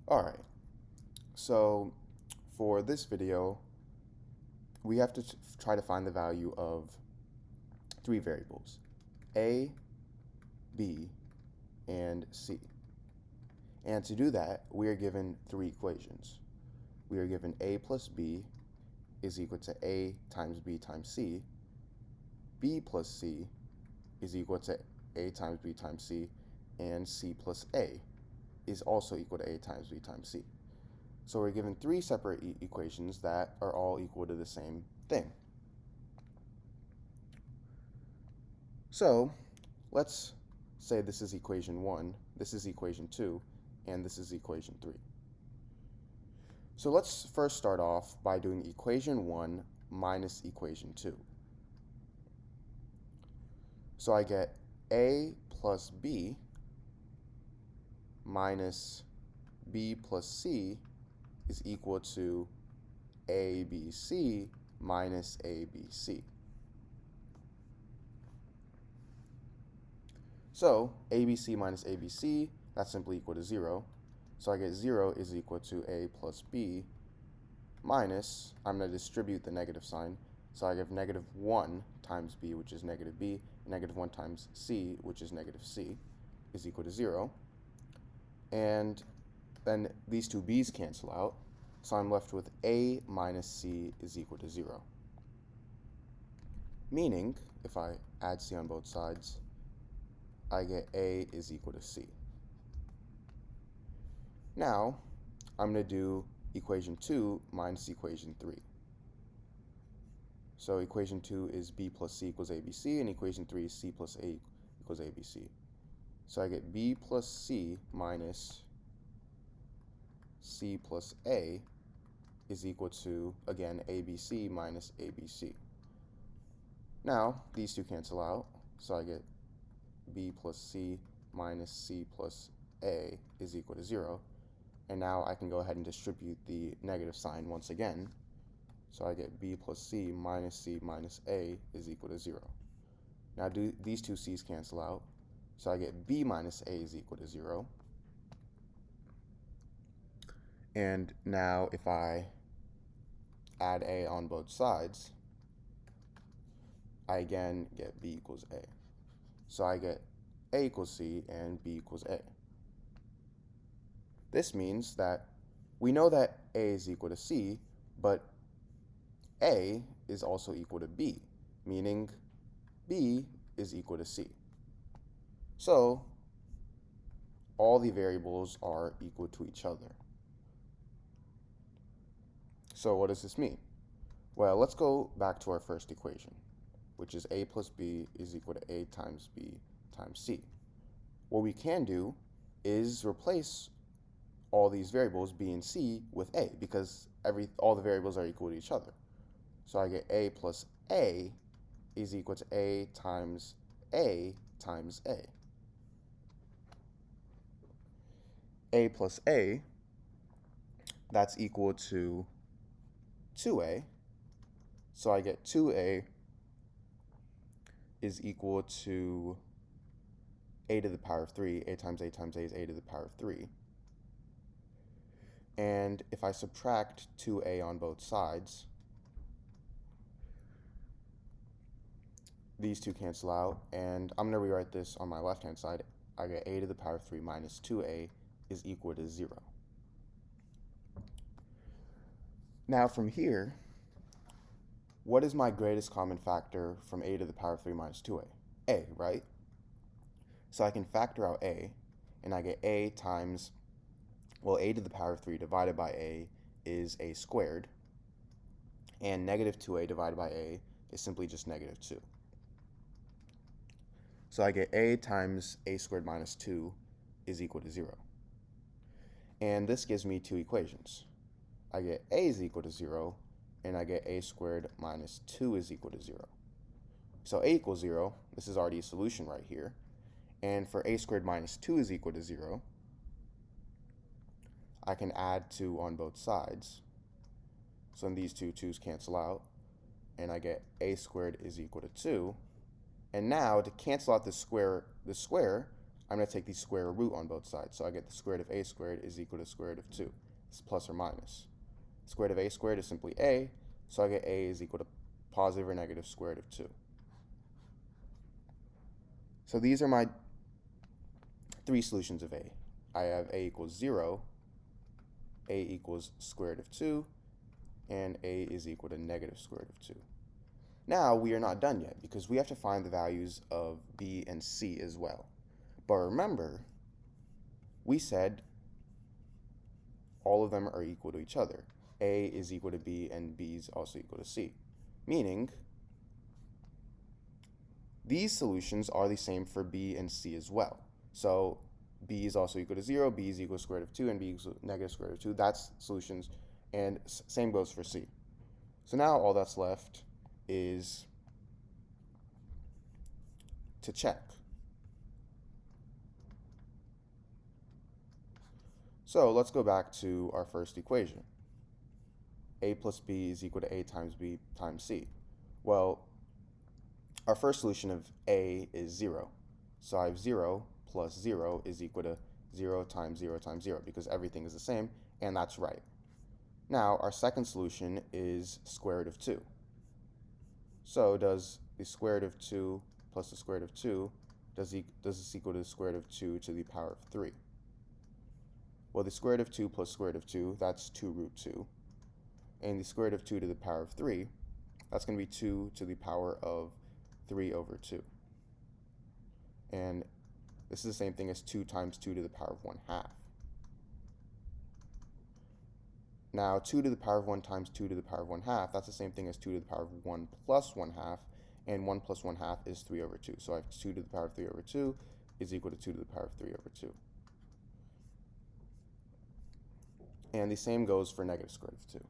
Alright, so for this video, we have to try to find the value of three variables, a, b, and c. And to do that, we are given three equations. We are given a plus b is equal to a times b times c, b plus c is equal to a times b times c, and c plus a is also equal to a times b times c. So we're given three separate equations that are all equal to the same thing. So let's say this is equation 1, this is equation 2, and this is equation 3. So let's first start off by doing equation 1 minus equation 2. So I get a plus b minus b plus c is equal to ABC minus ABC. So ABC minus ABC, that's simply equal to 0. So I get 0 is equal to a plus b minus, I'm going to distribute the negative sign, so I have negative 1 times b, which is negative b, negative 1 times c, which is negative c, is equal to 0. And then these two b's cancel out, so I'm left with a minus c is equal to 0. Meaning, if I add c on both sides, I get a is equal to c. Now, I'm going to do equation 2 minus equation 3. So equation 2 is b plus c equals abc, and equation 3 is c plus a equals abc. So I get b plus c minus c plus a is equal to, again, abc minus abc. Now, these two cancel out, so I get b plus c minus c plus a is equal to 0. And now I can go ahead and distribute the negative sign once again. So I get b plus c minus a is equal to 0. Now these two c's cancel out, so I get b minus a is equal to 0. And now if I add a on both sides, I again get b equals a. So I get a equals c and b equals a. This means that we know that a is equal to c, but a is also equal to b, meaning b is equal to c. So all the variables are equal to each other. So what does this mean? Well, let's go back to our first equation, which is a plus b is equal to a times b times c. What we can do is replace all these variables, b and c, with a, because all the variables are equal to each other. So I get a plus a is equal to a times a times a. A plus a, that's equal to 2a. So I get 2a is equal to a to the power of 3. A times a times a is a to the power of 3. And if I subtract 2a on both sides, these two cancel out, and I'm going to rewrite this on my left-hand side. I get a to the power of 3 minus 2a is equal to 0. Now from here, what is my greatest common factor from a to the power of 3 minus 2a? A, right? So I can factor out a, and I get a times, well, a to the power of 3 divided by a is a squared, and negative 2a divided by a is simply just negative 2. So I get a times a squared minus 2 is equal to 0. And this gives me two equations. I get a is equal to 0, and I get a squared minus 2 is equal to 0. So a equals 0, this is already a solution right here. And for a squared minus 2 is equal to 0, I can add 2 on both sides. So then these two 2's cancel out, and I get a squared is equal to 2. And now to cancel out the square, I'm going to take the square root on both sides. So I get the square root of a squared is equal to the square root of 2. It's plus or minus. Square root of a squared is simply a, so I get a is equal to positive or negative square root of 2. So these are my 3 solutions of a. I have a equals 0, a equals square root of 2, and a is equal to negative square root of 2. Now, we are not done yet because we have to find the values of b and c as well. But remember, we said all of them are equal to each other. A is equal to b and b is also equal to c. Meaning, these solutions are the same for b and c as well. So b is also equal to 0, b is equal to square root of 2, and b is negative square root of 2. That's solutions, and same goes for c. So now all that's left is to check. So let's go back to our first equation. A plus b is equal to a times b times c. Well, our first solution of a is 0. So I have 0 plus 0 is equal to 0 times 0 times 0 because everything is the same, and that's right. Now, our second solution is square root of 2. So does the square root of 2 plus the square root of 2, does this equal to the square root of 2 to the power of 3? Well, the square root of 2 plus square root of 2, that's 2 root 2. And the square root of 2 to the power of 3, that's going to be 2 to the power of 3 over 2. And this is the same thing as 2 times 2 to the power of 1/2. Now, 2 to the power of 1 times 2 to the power of 1/2, that's the same thing as 2 to the power of 1 plus 1/2, and 1 plus 1/2 is 3 over 2. So I have 2 to the power of 3 over 2 is equal to 2 to the power of 3 over 2. And the same goes for negative square root of 2.